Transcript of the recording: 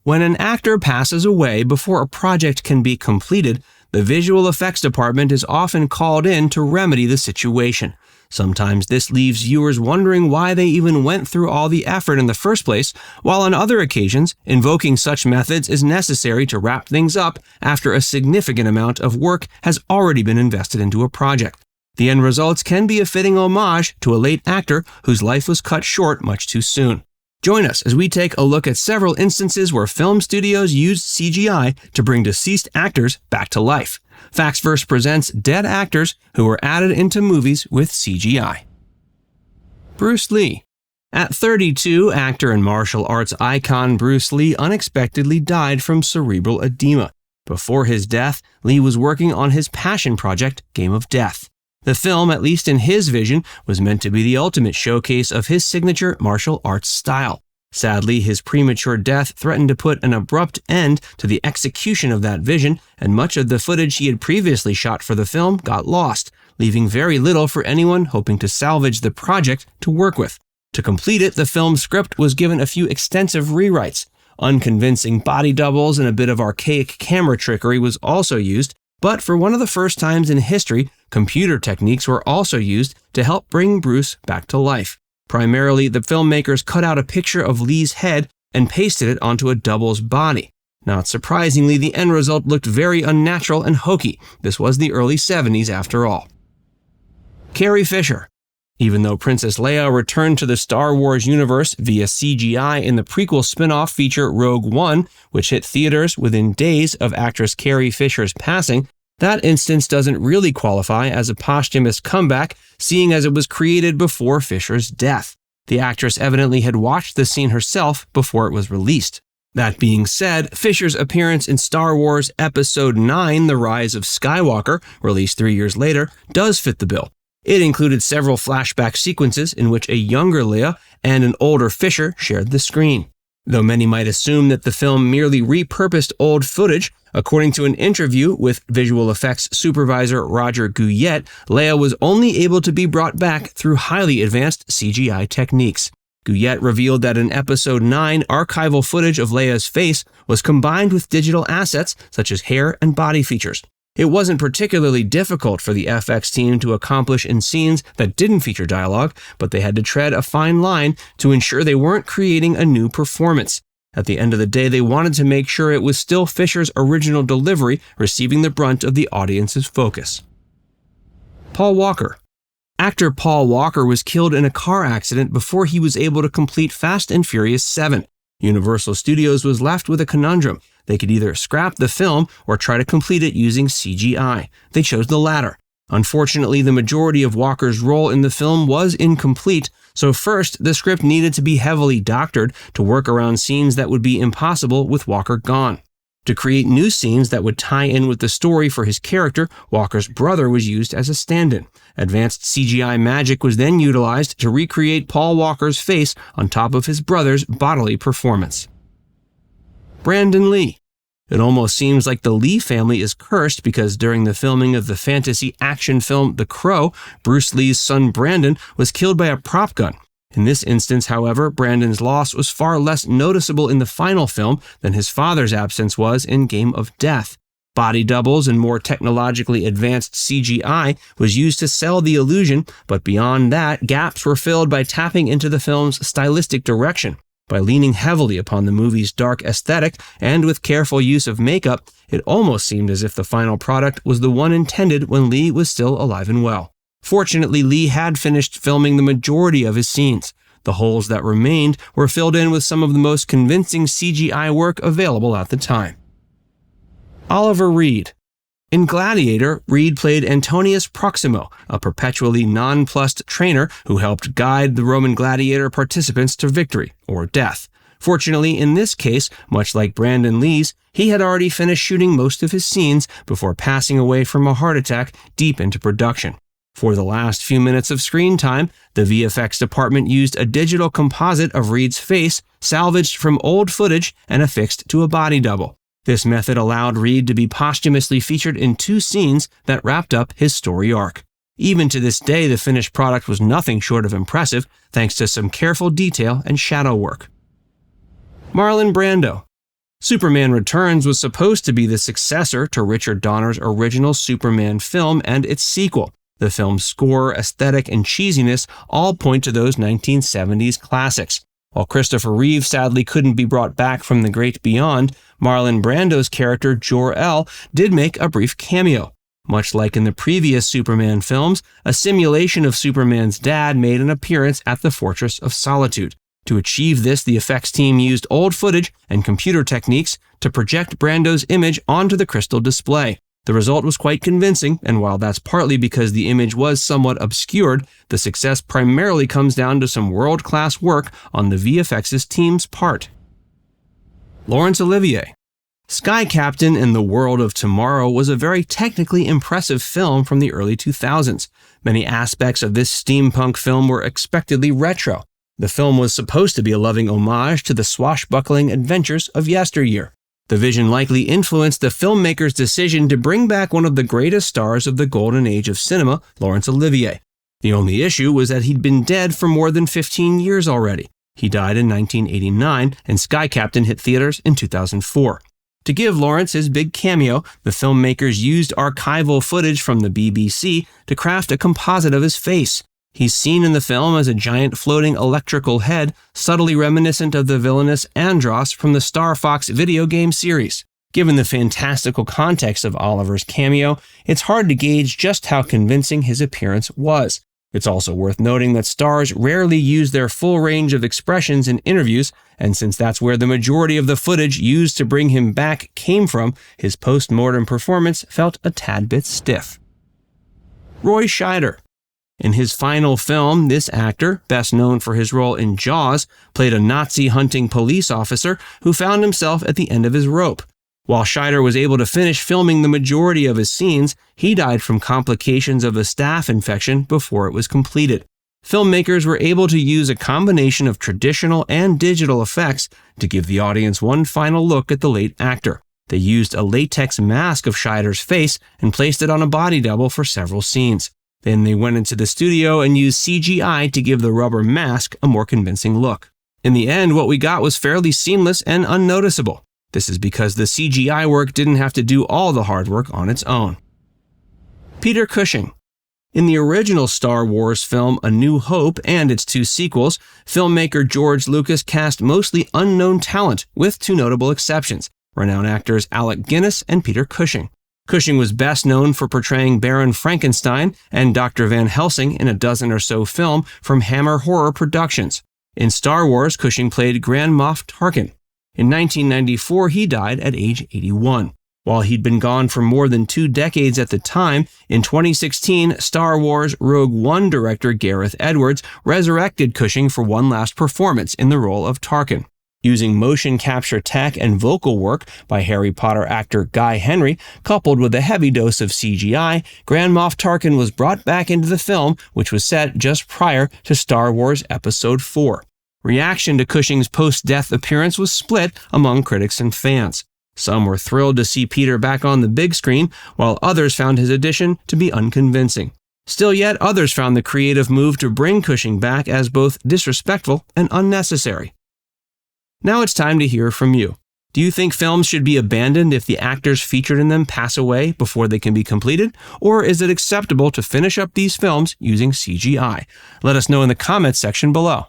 When an actor passes away before a project can be completed, the visual effects department is often called in to remedy the situation. Sometimes this leaves viewers wondering why they even went through all the effort in the first place, while on other occasions, invoking such methods is necessary to wrap things up after a significant amount of work has already been invested into a project. The end results can be a fitting homage to a late actor whose life was cut short much too soon. Join us as we take a look at several instances where film studios used CGI to bring deceased actors back to life. Factsverse presents dead actors who were added into movies with CGI. Bruce Lee. At 32, actor and martial arts icon Bruce Lee unexpectedly died from cerebral edema. Before his death, Lee was working on his passion project, Game of Death. The film, at least in his vision, was meant to be the ultimate showcase of his signature martial arts style. Sadly, his premature death threatened to put an abrupt end to the execution of that vision, and much of the footage he had previously shot for the film got lost, leaving very little for anyone hoping to salvage the project to work with. To complete it, the film's script was given a few extensive rewrites. Unconvincing body doubles and a bit of archaic camera trickery was also used, but for one of the first times in history, computer techniques were also used to help bring Bruce back to life. Primarily, the filmmakers cut out a picture of Lee's head and pasted it onto a double's body. Not surprisingly, the end result looked very unnatural and hokey. This was the early 70s after all. Carrie Fisher. Even though Princess Leia returned to the Star Wars universe via CGI in the prequel spin-off feature Rogue One, which hit theaters within days of actress Carrie Fisher's passing, that instance doesn't really qualify as a posthumous comeback, seeing as it was created before Fisher's death. The actress evidently had watched the scene herself before it was released. That being said, Fisher's appearance in Star Wars Episode 9, The Rise of Skywalker, released 3 years later, does fit the bill. It included several flashback sequences in which a younger Leia and an older Fisher shared the screen. Though many might assume that the film merely repurposed old footage, according to an interview with visual effects supervisor Roger Guyette, Leia was only able to be brought back through highly advanced CGI techniques. Guyette revealed that in Episode 9, archival footage of Leia's face was combined with digital assets such as hair and body features. It wasn't particularly difficult for the FX team to accomplish in scenes that didn't feature dialogue, but they had to tread a fine line to ensure they weren't creating a new performance. At the end of the day, they wanted to make sure it was still Fisher's original delivery receiving the brunt of the audience's focus. Paul Walker. Actor Paul Walker was killed in a car accident before he was able to complete Fast and Furious 7. Universal Studios was left with a conundrum. They could either scrap the film or try to complete it using CGI. They chose the latter. Unfortunately, the majority of Walker's role in the film was incomplete, so first, the script needed to be heavily doctored to work around scenes that would be impossible with Walker gone. To create new scenes that would tie in with the story for his character, Walker's brother was used as a stand-in. Advanced CGI magic was then utilized to recreate Paul Walker's face on top of his brother's bodily performance. Brandon Lee. It almost seems like the Lee family is cursed because during the filming of the fantasy action film The Crow, Bruce Lee's son Brandon was killed by a prop gun. In this instance, however, Brandon's loss was far less noticeable in the final film than his father's absence was in Game of Death. Body doubles and more technologically advanced CGI was used to sell the illusion, but beyond that, gaps were filled by tapping into the film's stylistic direction. By leaning heavily upon the movie's dark aesthetic and with careful use of makeup, it almost seemed as if the final product was the one intended when Lee was still alive and well. Fortunately, Lee had finished filming the majority of his scenes. The holes that remained were filled in with some of the most convincing CGI work available at the time. Oliver Reed. In Gladiator, Reed played Antonius Proximo, a perpetually nonplussed trainer who helped guide the Roman gladiator participants to victory or death. Fortunately, in this case, much like Brandon Lee's, he had already finished shooting most of his scenes before passing away from a heart attack deep into production. For the last few minutes of screen time, the VFX department used a digital composite of Reed's face salvaged from old footage and affixed to a body double. This method allowed Reed to be posthumously featured in 2 scenes that wrapped up his story arc. Even to this day, the finished product was nothing short of impressive, thanks to some careful detail and shadow work. Marlon Brando. Superman Returns was supposed to be the successor to Richard Donner's original Superman film and its sequel. The film's score, aesthetic, and cheesiness all point to those 1970s classics. While Christopher Reeve sadly couldn't be brought back from the great beyond, Marlon Brando's character Jor-El did make a brief cameo. Much like in the previous Superman films, a simulation of Superman's dad made an appearance at the Fortress of Solitude. To achieve this, the effects team used old footage and computer techniques to project Brando's image onto the crystal display. The result was quite convincing, and while that's partly because the image was somewhat obscured, the success primarily comes down to some world-class work on the VFX's team's part. Laurence Olivier. Sky Captain and the World of Tomorrow was a very technically impressive film from the early 2000s. Many aspects of this steampunk film were expectedly retro. The film was supposed to be a loving homage to the swashbuckling adventures of yesteryear. The vision likely influenced the filmmaker's decision to bring back one of the greatest stars of the golden age of cinema, Laurence Olivier. The only issue was that he'd been dead for more than 15 years already. He died in 1989, and Sky Captain hit theaters in 2004. To give Laurence his big cameo, the filmmakers used archival footage from the BBC to craft a composite of his face. He's seen in the film as a giant floating electrical head, subtly reminiscent of the villainous Andros from the Star Fox video game series. Given the fantastical context of Oliver's cameo, it's hard to gauge just how convincing his appearance was. It's also worth noting that stars rarely use their full range of expressions in interviews, and since that's where the majority of the footage used to bring him back came from, his post-mortem performance felt a tad bit stiff. Roy Scheider. In his final film, this actor, best known for his role in Jaws, played a Nazi-hunting police officer who found himself at the end of his rope. While Scheider was able to finish filming the majority of his scenes, he died from complications of a staph infection before it was completed. Filmmakers were able to use a combination of traditional and digital effects to give the audience one final look at the late actor. They used a latex mask of Scheider's face and placed it on a body double for several scenes. Then they went into the studio and used CGI to give the rubber mask a more convincing look. In the end, what we got was fairly seamless and unnoticeable. This is because the CGI work didn't have to do all the hard work on its own. Peter Cushing. In the original Star Wars film A New Hope and its two sequels, filmmaker George Lucas cast mostly unknown talent, with two notable exceptions, renowned actors Alec Guinness and Peter Cushing. Cushing was best known for portraying Baron Frankenstein and Dr. Van Helsing in a dozen or so films from Hammer Horror Productions. In Star Wars, Cushing played Grand Moff Tarkin. In 1994, he died at age 81. While he'd been gone for more than 2 decades at the time, in 2016, Star Wars Rogue One director Gareth Edwards resurrected Cushing for one last performance in the role of Tarkin. Using motion capture tech and vocal work by Harry Potter actor Guy Henry, coupled with a heavy dose of CGI, Grand Moff Tarkin was brought back into the film, which was set just prior to Star Wars Episode 4. Reaction to Cushing's post-death appearance was split among critics and fans. Some were thrilled to see Peter back on the big screen, while others found his addition to be unconvincing. Still yet, others found the creative move to bring Cushing back as both disrespectful and unnecessary. Now it's time to hear from you. Do you think films should be abandoned if the actors featured in them pass away before they can be completed? Or is it acceptable to finish up these films using CGI? Let us know in the comments section below.